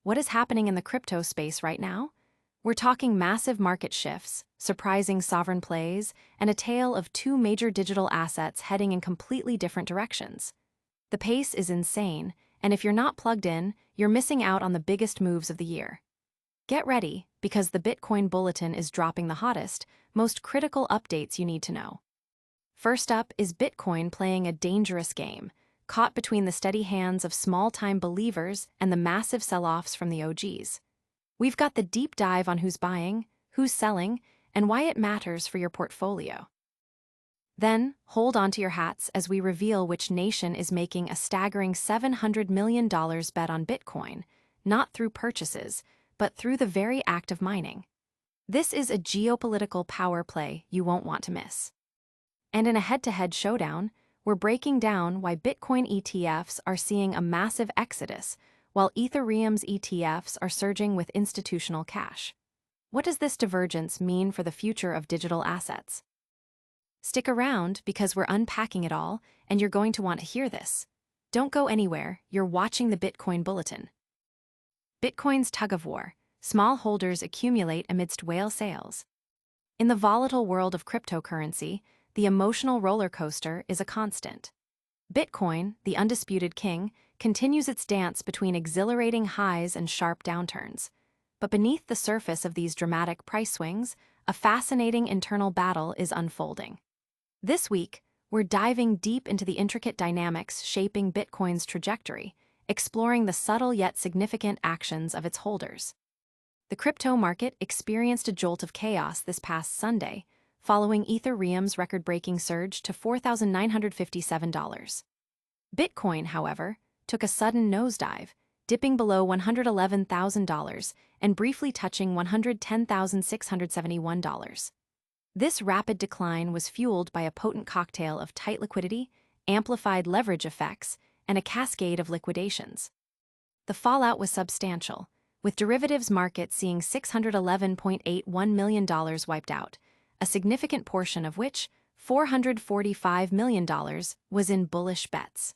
What is happening in the crypto space right now? We're talking massive market shifts, surprising sovereign plays, and a tale of two major digital assets heading in completely different directions. The pace is insane, and if you're not plugged in, you're missing out on the biggest moves of the year. Get ready, because the Bitcoin Bulletin is dropping the hottest, most critical updates you need to know. First up is Bitcoin playing a dangerous game, caught between the steady hands of small-time believers and the massive sell-offs from the OGs. We've got the deep dive on who's buying, who's selling, and why it matters for your portfolio. Then, hold on to your hats as we reveal which nation is making a staggering $700 million bet on Bitcoin, not through purchases, but through the very act of mining. This is a geopolitical power play you won't want to miss. And in a head-to-head showdown, we're breaking down why Bitcoin ETFs are seeing a massive exodus, while Ethereum's ETFs are surging with institutional cash. What does this divergence mean for the future of digital assets? Stick around because we're unpacking it all, and you're going to want to hear this. Don't go anywhere, you're watching the Bitcoin Bulletin. Bitcoin's tug-of-war. Small holders accumulate amidst whale sales. In the volatile world of cryptocurrency, the emotional roller coaster is a constant. Bitcoin, the undisputed king, continues its dance between exhilarating highs and sharp downturns. But beneath the surface of these dramatic price swings, a fascinating internal battle is unfolding. This week, we're diving deep into the intricate dynamics shaping Bitcoin's trajectory, exploring the subtle yet significant actions of its holders. The crypto market experienced a jolt of chaos this past Sunday, following Ethereum's record-breaking surge to $4,957. Bitcoin, however, took a sudden nosedive, dipping below $111,000 and briefly touching $110,671. This rapid decline was fueled by a potent cocktail of tight liquidity, amplified leverage effects, and a cascade of liquidations. The fallout was substantial, with derivatives markets seeing $611.81 million wiped out, a significant portion of which, $445 million, was in bullish bets.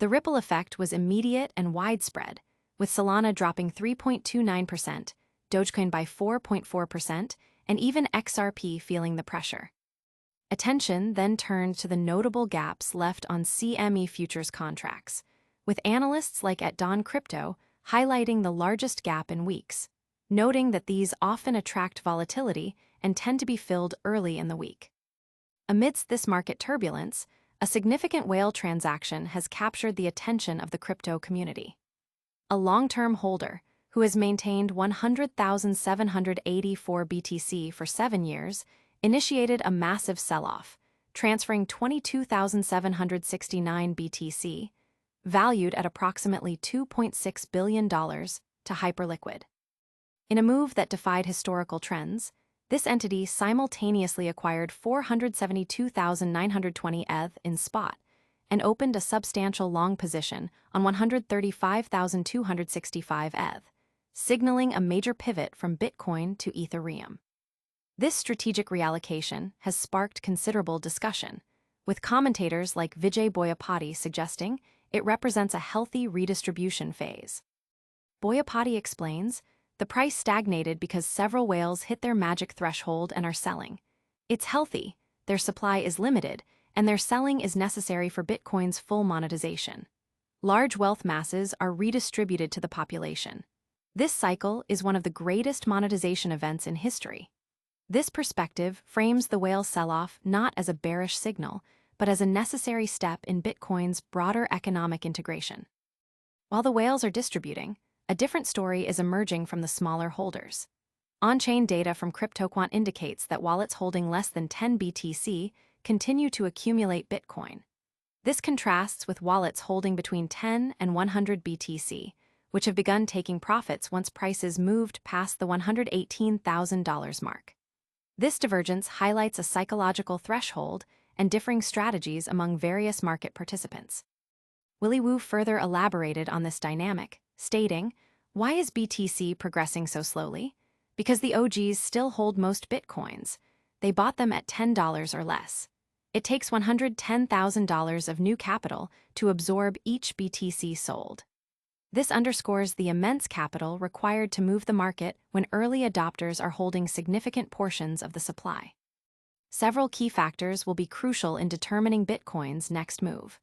The ripple effect was immediate and widespread, with Solana dropping 3.29%, Dogecoin by 4.4%, and even XRP feeling the pressure. Attention then turned to the notable gaps left on CME futures contracts, with analysts like @DawnCrypto highlighting the largest gap in weeks, noting that these often attract volatility and tend to be filled early in the week. Amidst this market turbulence, a significant whale transaction has captured the attention of the crypto community. A long-term holder, who has maintained 100,784 BTC for 7 years, initiated a massive sell-off, transferring 22,769 BTC, valued at approximately $2.6 billion, to Hyperliquid. In a move that defied historical trends, this entity simultaneously acquired 472,920 ETH in spot and opened a substantial long position on 135,265 ETH, signaling a major pivot from Bitcoin to Ethereum. This strategic reallocation has sparked considerable discussion, with commentators like Vijay Boyapati suggesting it represents a healthy redistribution phase. Boyapati explains, the price stagnated because several whales hit their magic threshold and are selling. It's healthy, their supply is limited, and their selling is necessary for Bitcoin's full monetization. Large wealth masses are redistributed to the population. This cycle is one of the greatest monetization events in history. This perspective frames the whale sell-off not as a bearish signal, but as a necessary step in Bitcoin's broader economic integration. While the whales are distributing, a different story is emerging from the smaller holders. On-chain data from CryptoQuant indicates that wallets holding less than 10 BTC continue to accumulate Bitcoin. This contrasts with wallets holding between 10 and 100 BTC, which have begun taking profits once prices moved past the $118,000 mark. This divergence highlights a psychological threshold and differing strategies among various market participants. Willy Woo further elaborated on this dynamic, stating, "Why is BTC progressing so slowly? Because the OGs still hold most Bitcoins. They bought them at $10 or less. It takes $110,000 of new capital to absorb each BTC sold. This underscores the immense capital required to move the market when early adopters are holding significant portions of the supply. Several key factors will be crucial in determining Bitcoin's next move.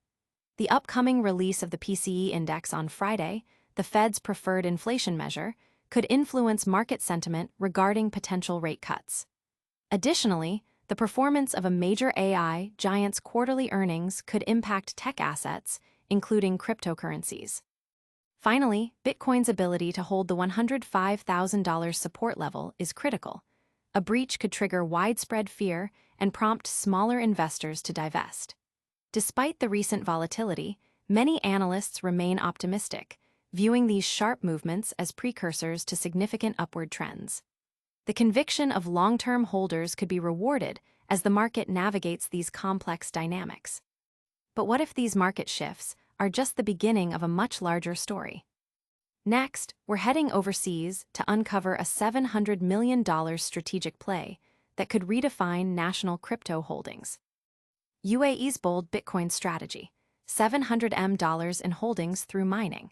The upcoming release of the PCE index on Friday, the Fed's preferred inflation measure, could influence market sentiment regarding potential rate cuts. Additionally, the performance of a major AI giant's quarterly earnings could impact tech assets, including cryptocurrencies. Finally, Bitcoin's ability to hold the $105,000 support level is critical. A breach could trigger widespread fear and prompt smaller investors to divest. Despite the recent volatility, many analysts remain optimistic, viewing these sharp movements as precursors to significant upward trends. The conviction of long-term holders could be rewarded as the market navigates these complex dynamics. But what if these market shifts are just the beginning of a much larger story? Next, we're heading overseas to uncover a $700 million strategic play that could redefine national crypto holdings. UAE's bold Bitcoin strategy, $700 million in holdings through mining.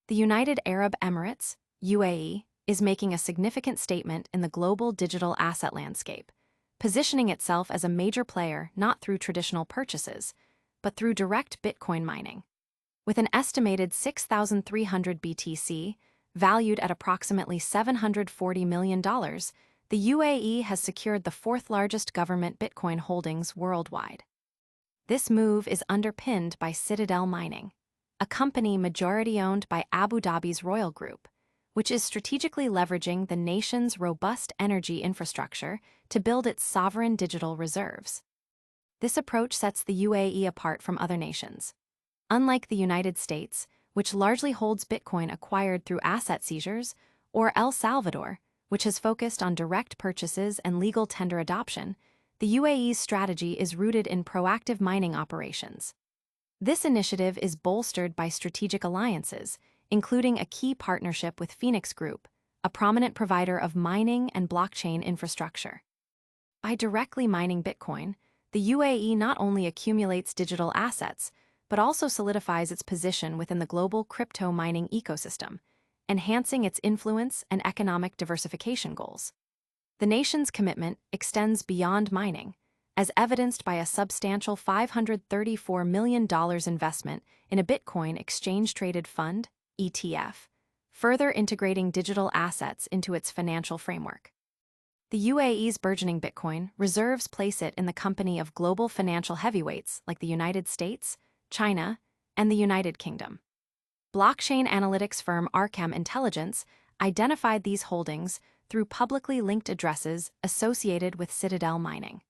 The United Arab Emirates, UAE, is making a significant statement in the global digital asset landscape, positioning itself as a major player not through traditional purchases, but through direct Bitcoin mining. With an estimated 6,300 BTC, valued at approximately $740 million, the UAE has secured the fourth-largest government Bitcoin holdings worldwide. This move is underpinned by Citadel Mining, a company majority-owned by Abu Dhabi's Royal Group, which is strategically leveraging the nation's robust energy infrastructure to build its sovereign digital reserves. This approach sets the UAE apart from other nations. Unlike the United States, which largely holds Bitcoin acquired through asset seizures, or El Salvador, which has focused on direct purchases and legal tender adoption, the UAE's strategy is rooted in proactive mining operations. This initiative is bolstered by strategic alliances, including a key partnership with Phoenix Group, a prominent provider of mining and blockchain infrastructure. By directly mining Bitcoin, the UAE not only accumulates digital assets, but also solidifies its position within the global crypto mining ecosystem, enhancing its influence and economic diversification goals. The nation's commitment extends beyond mining, as evidenced by a substantial $534 million investment in a Bitcoin exchange-traded fund, ETF, further integrating digital assets into its financial framework. The UAE's burgeoning Bitcoin reserves place it in the company of global financial heavyweights like the United States, China, and the United Kingdom. Blockchain analytics firm Arkham Intelligence identified these holdings through publicly linked addresses associated with Citadel Mining.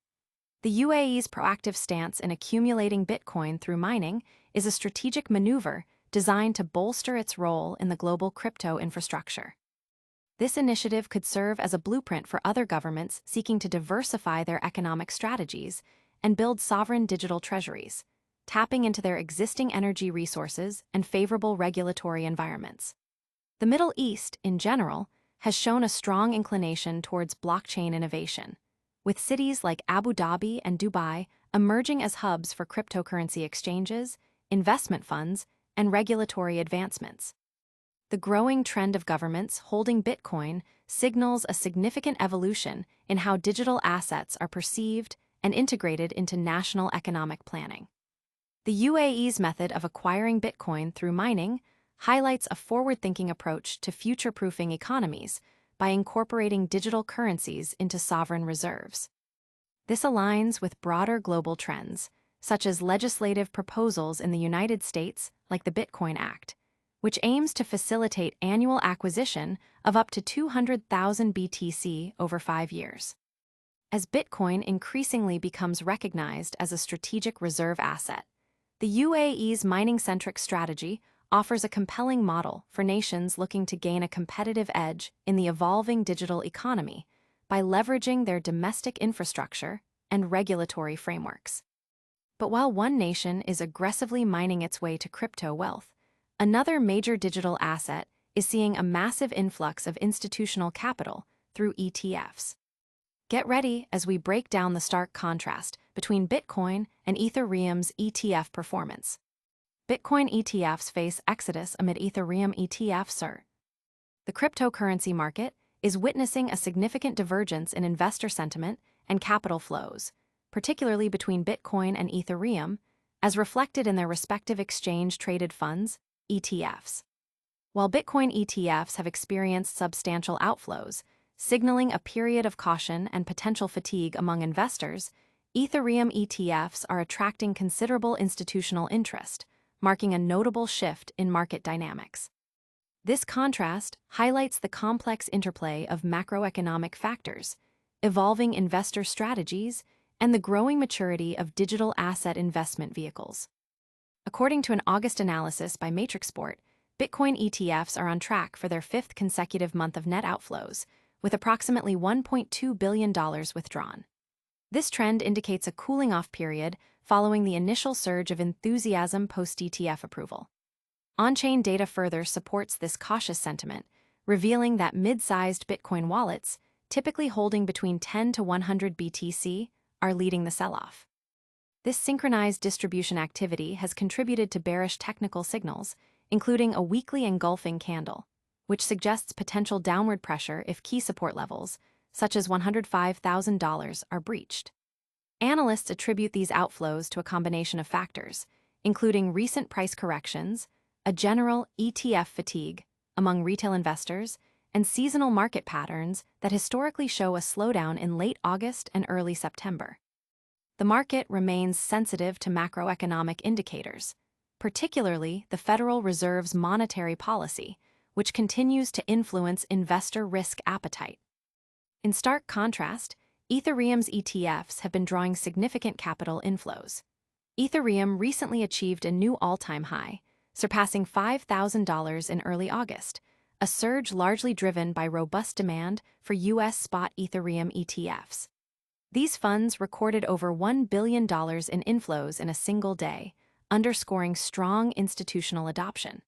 The UAE's proactive stance in accumulating Bitcoin through mining is a strategic maneuver designed to bolster its role in the global crypto infrastructure. This initiative could serve as a blueprint for other governments seeking to diversify their economic strategies and build sovereign digital treasuries, tapping into their existing energy resources and favorable regulatory environments. The Middle East, in general, has shown a strong inclination towards blockchain innovation, with cities like Abu Dhabi and Dubai emerging as hubs for cryptocurrency exchanges, investment funds, and regulatory advancements. The growing trend of governments holding Bitcoin signals a significant evolution in how digital assets are perceived and integrated into national economic planning. The UAE's method of acquiring Bitcoin through mining highlights a forward-thinking approach to future-proofing economies by incorporating digital currencies into sovereign reserves. This aligns with broader global trends, such as legislative proposals in the United States like the Bitcoin Act, which aims to facilitate annual acquisition of up to 200,000 BTC over 5 years. As Bitcoin increasingly becomes recognized as a strategic reserve asset, the UAE's mining-centric strategy offers a compelling model for nations looking to gain a competitive edge in the evolving digital economy by leveraging their domestic infrastructure and regulatory frameworks. But while one nation is aggressively mining its way to crypto wealth, another major digital asset is seeing a massive influx of institutional capital through ETFs. Get ready as we break down the stark contrast between Bitcoin and Ethereum's ETF performance. Bitcoin ETFs face exodus amid Ethereum ETF surge. The cryptocurrency market is witnessing a significant divergence in investor sentiment and capital flows, particularly between Bitcoin and Ethereum, as reflected in their respective exchange-traded funds, ETFs. While Bitcoin ETFs have experienced substantial outflows, signaling a period of caution and potential fatigue among investors, Ethereum ETFs are attracting considerable institutional interest, marking a notable shift in market dynamics. This contrast highlights the complex interplay of macroeconomic factors, evolving investor strategies, and the growing maturity of digital asset investment vehicles. According to an August analysis by Matrixport, Bitcoin ETFs are on track for their fifth consecutive month of net outflows, with approximately $1.2 billion withdrawn. This trend indicates a cooling-off period following the initial surge of enthusiasm post-ETF approval. On-chain data further supports this cautious sentiment, revealing that mid-sized Bitcoin wallets, typically holding between 10 to 100 BTC, are leading the sell-off. This synchronized distribution activity has contributed to bearish technical signals, including a weekly engulfing candle, which suggests potential downward pressure if key support levels, such as $105,000, are breached. Analysts attribute these outflows to a combination of factors, including recent price corrections, a general ETF fatigue among retail investors, and seasonal market patterns that historically show a slowdown in late August and early September. The market remains sensitive to macroeconomic indicators, particularly the Federal Reserve's monetary policy, which continues to influence investor risk appetite. In stark contrast, Ethereum's ETFs have been drawing significant capital inflows. Ethereum recently achieved a new all-time high, surpassing $5,000 in early August, a surge largely driven by robust demand for U.S. spot Ethereum ETFs. These funds recorded over $1 billion in inflows in a single day, underscoring strong institutional adoption.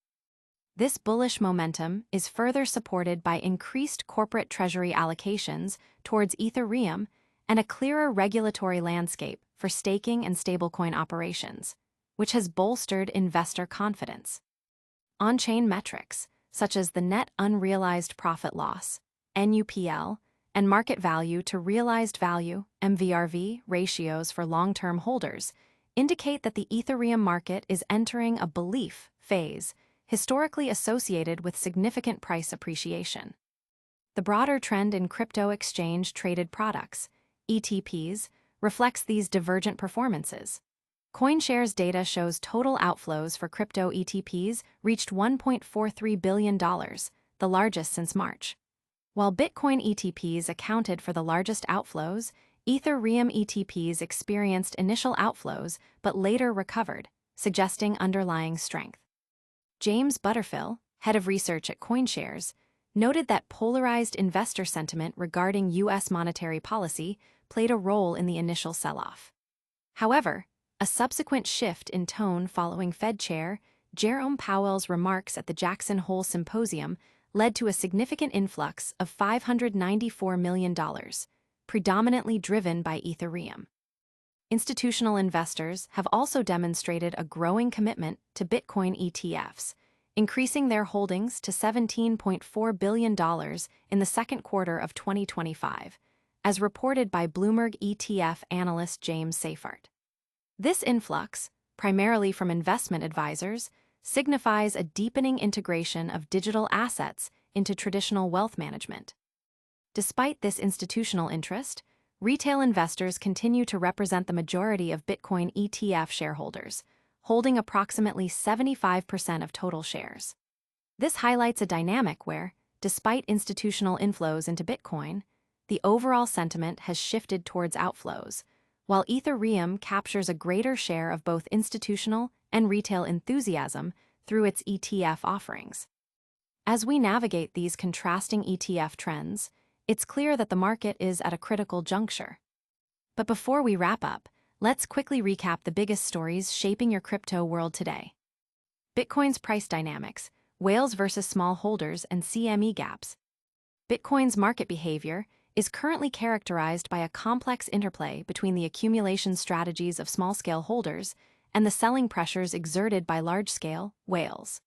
This bullish momentum is further supported by increased corporate treasury allocations towards Ethereum and a clearer regulatory landscape for staking and stablecoin operations, which has bolstered investor confidence. On-chain metrics, such as the net unrealized profit loss, NUPL, and market value to realized value, MVRV, ratios for long-term holders, indicate that the Ethereum market is entering a belief phase, historically associated with significant price appreciation. The broader trend in crypto exchange-traded products, ETPs, reflects these divergent performances. CoinShares data shows total outflows for crypto ETPs reached $1.43 billion, the largest since March. While Bitcoin ETPs accounted for the largest outflows, Ethereum ETPs experienced initial outflows but later recovered, suggesting underlying strength. James Butterfill, head of research at CoinShares, noted that polarized investor sentiment regarding U.S. monetary policy played a role in the initial sell-off. However, a subsequent shift in tone following Fed Chair Jerome Powell's remarks at the Jackson Hole Symposium led to a significant influx of $594 million, predominantly driven by Ethereum. Institutional investors have also demonstrated a growing commitment to Bitcoin ETFs, increasing their holdings to $17.4 billion in the second quarter of 2025, as reported by Bloomberg ETF analyst James Seyffart. This influx, primarily from investment advisors, signifies a deepening integration of digital assets into traditional wealth management. Despite this institutional interest, retail investors continue to represent the majority of Bitcoin ETF shareholders, holding approximately 75% of total shares. This highlights a dynamic where, despite institutional inflows into Bitcoin, the overall sentiment has shifted towards outflows, while Ethereum captures a greater share of both institutional and retail enthusiasm through its ETF offerings. As we navigate these contrasting ETF trends, it's clear that the market is at a critical juncture. But before we wrap up, let's quickly recap the biggest stories shaping your crypto world today. Bitcoin's price dynamics, whales versus small holders, and CME gaps. Bitcoin's market behavior is currently characterized by a complex interplay between the accumulation strategies of small-scale holders and the selling pressures exerted by large-scale whales.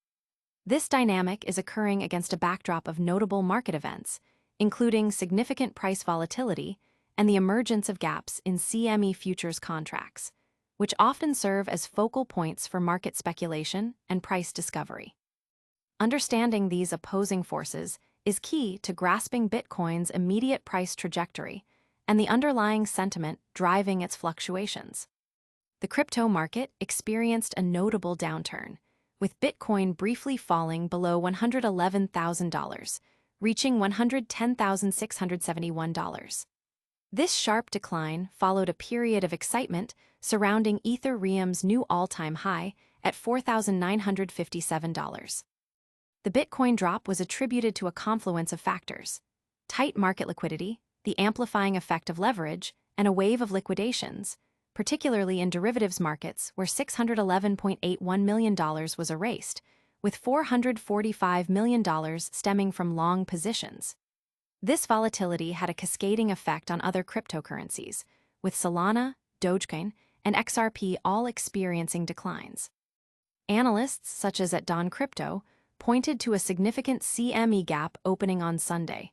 This dynamic is occurring against a backdrop of notable market events, including significant price volatility and the emergence of gaps in CME futures contracts, which often serve as focal points for market speculation and price discovery. Understanding these opposing forces is key to grasping Bitcoin's immediate price trajectory and the underlying sentiment driving its fluctuations. The crypto market experienced a notable downturn, with Bitcoin briefly falling below $111,000, reaching $110,671. This sharp decline followed a period of excitement surrounding Ethereum's new all-time high at $4,957. The Bitcoin drop was attributed to a confluence of factors: tight market liquidity, the amplifying effect of leverage, and a wave of liquidations, particularly in derivatives markets where $611.81 million was erased, with $445 million stemming from long positions. This volatility had a cascading effect on other cryptocurrencies, with Solana, Dogecoin, and XRP all experiencing declines. Analysts, such as at Dawn Crypto, pointed to a significant CME gap opening on Sunday,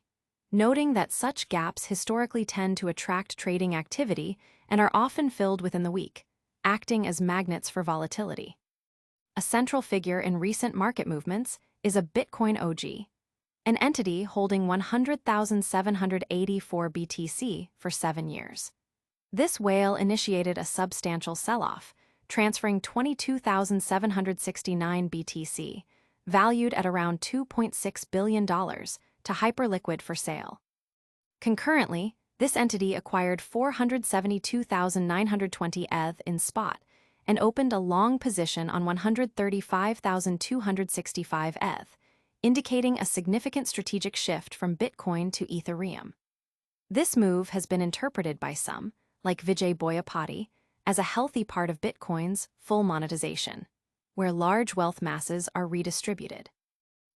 noting that such gaps historically tend to attract trading activity and are often filled within the week, acting as magnets for volatility. A central figure in recent market movements is a Bitcoin OG, an entity holding 100,784 BTC for 7 years. This whale initiated a substantial sell-off, transferring 22,769 BTC, valued at around $2.6 billion, to Hyperliquid for sale. Concurrently, this entity acquired 472,920 ETH in spot and opened a long position on 135,265 ETH, indicating a significant strategic shift from Bitcoin to Ethereum. This move has been interpreted by some, like Vijay Boyapati, as a healthy part of Bitcoin's full monetization, where large wealth masses are redistributed.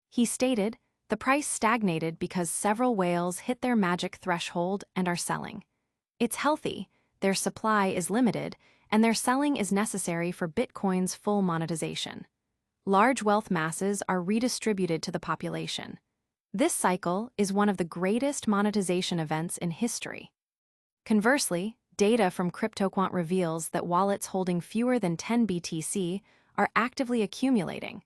He stated, "The price stagnated because several whales hit their magic threshold and are selling. It's healthy, their supply is limited, and their selling is necessary for Bitcoin's full monetization. Large wealth masses are redistributed to the population. This cycle is one of the greatest monetization events in history." Conversely, data from CryptoQuant reveals that wallets holding fewer than 10 BTC are actively accumulating,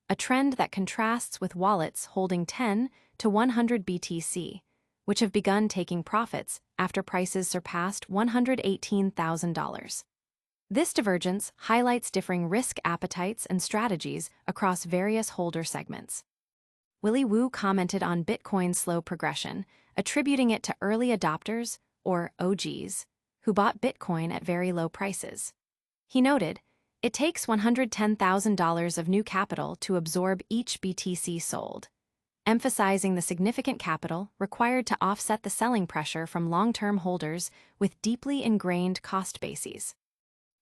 a trend that contrasts with wallets holding 10 to 100 BTC, which have begun taking profits after prices surpassed $118,000. This divergence highlights differing risk appetites and strategies across various holder segments. Willy Woo commented on Bitcoin's slow progression, attributing it to early adopters, or OGs, who bought Bitcoin at very low prices. He noted, "It takes $110,000 of new capital to absorb each BTC sold," emphasizing the significant capital required to offset the selling pressure from long-term holders with deeply ingrained cost bases.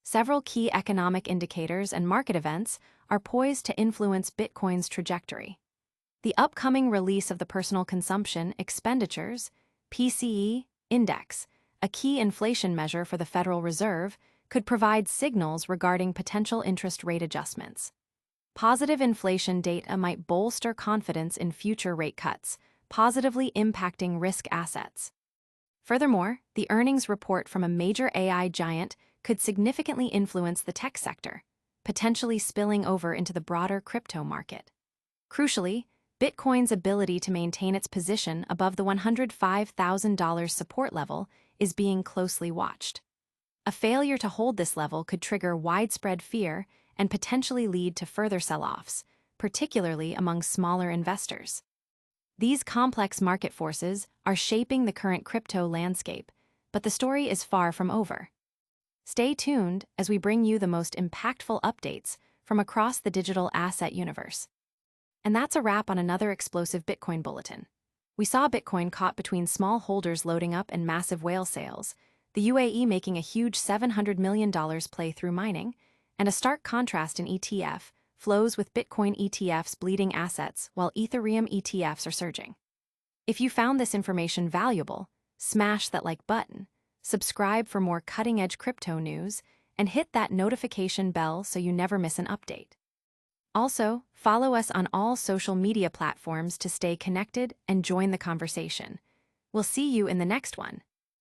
Several key economic indicators and market events are poised to influence Bitcoin's trajectory. The upcoming release of the Personal Consumption Expenditures (PCE) Index, a key inflation measure for the Federal Reserve, could provide signals regarding potential interest rate adjustments. Positive inflation data might bolster confidence in future rate cuts, positively impacting risk assets. Furthermore, the earnings report from a major AI giant could significantly influence the tech sector, potentially spilling over into the broader crypto market. Crucially, Bitcoin's ability to maintain its position above the $105,000 support level is being closely watched. A failure to hold this level could trigger widespread fear and potentially lead to further sell-offs, particularly among smaller investors. These complex market forces are shaping the current crypto landscape, but the story is far from over. Stay tuned as we bring you the most impactful updates from across the digital asset universe. And that's a wrap on another explosive Bitcoin bulletin. We saw Bitcoin caught between small holders loading up and massive whale sales, the UAE making a huge $700 million play through mining, and a stark contrast in ETF flows with Bitcoin ETFs bleeding assets while Ethereum ETFs are surging. If you found this information valuable, smash that like button, subscribe for more cutting-edge crypto news, and hit that notification bell so you never miss an update. Also, follow us on all social media platforms to stay connected and join the conversation. We'll see you in the next one.